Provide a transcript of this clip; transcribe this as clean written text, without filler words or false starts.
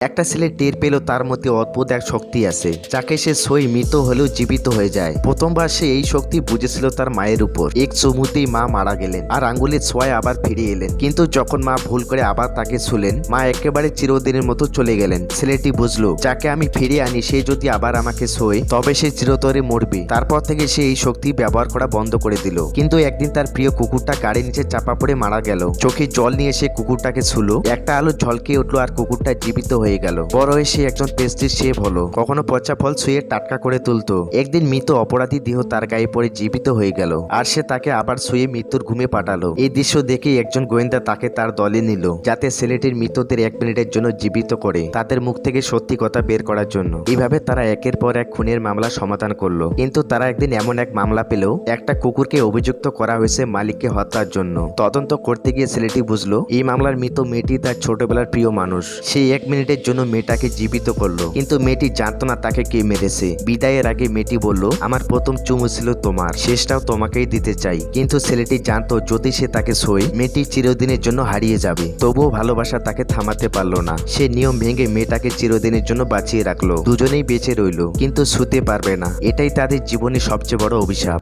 একটা ছেলে টের পেল তার মধ্যে অদ্ভুত এক শক্তি আছে, যাকে সে সই মৃত হলেও জীবিত হয়ে যায়। প্রথমবার সে এই শক্তি বুঝেছিল তার মায়ের উপর। এক চুমুতেই মা মারা গেলেন আর আঙ্গুলের ছোঁয়ায় আবার ফিরে এলেন। কিন্তু যখন মা ভুল করে আবার তাকে ছুলেন, মা একেবারে চিরদিনের মতো চলে গেলেন। ছেলেটি বুঝলো, যাকে আমি ফিরিয়ে আনি সে যদি আবার আমাকে ছোঁয় তবে সে চিরতরে মরবে। তারপর থেকে সে এই শক্তি ব্যবহার করা বন্ধ করে দিল। কিন্তু একদিন তার প্রিয় কুকুরটা গাড়ির নিচে চাপা পড়ে মারা গেল। চোখে জল নিয়ে সে কুকুরটাকে ছুলো, একটা আলো ঝলকে উঠলো আর কুকুরটা জীবিত হয়ে গেল। বড় হয়ে সে একজন পেস্ট্রি শেফ হলো, কখনো পচা ফল ছুঁয়ে টাটকা করে তুলতো। একদিন মৃত অপরাধী দেহ তার গায়ে পড়ে জীবিত হয়ে গেল আর সে তাকে আবার ছুঁয়ে মৃত্যুর ঘুমে পাঠালো। এই দৃশ্য দেখে একজন গোয়েন্দা তাকে তার দলে নিল, যাতে ছেলেটির মৃতদের 1 মিনিটের জন্য জীবিত করে তাদের মুখ থেকে সত্যি কথা বের করার জন্য। এইভাবে তারা একের পর এক খুনের মামলা সমাধান করলো। কিন্তু তারা একদিন এমন এক মামলা পেল, একটা কুকুরকে অভিযুক্ত করা হয়েছে মালিককে হত্যার জন্য। তদন্ত করতে গিয়ে ছেলেটি বুঝলো, এই মামলার মৃত মেয়েটি তার ছোটবেলার প্রিয় মানুষ। সেই 1 মিনিটের জন্য মেয়েটাকে জীবিত করলো, কিন্তু মেয়েটি জানতো না তাকে কে মেরেছে। বিদায়ের আগে মেয়েটি বলল, আমার প্রথম চুমু ছিল তোমার, শেষটাও তোমাকেই দিতে চাই। কিন্তু ছেলেটি জানতো যদি সে তাকে ছোঁয় মেয়েটি চিরদিনের জন্য হারিয়ে যাবে। তবুও ভালোবাসা তাকে থামাতে পারলো না। সে নিয়ম ভেঙে মেয়েটাকে চিরদিনের জন্য বাঁচিয়ে রাখলো। দুজনেই বেঁচে রইল, কিন্তু ছুতে পারবে না। এটাই তাদের জীবনের সবচেয়ে বড় অভিশাপ।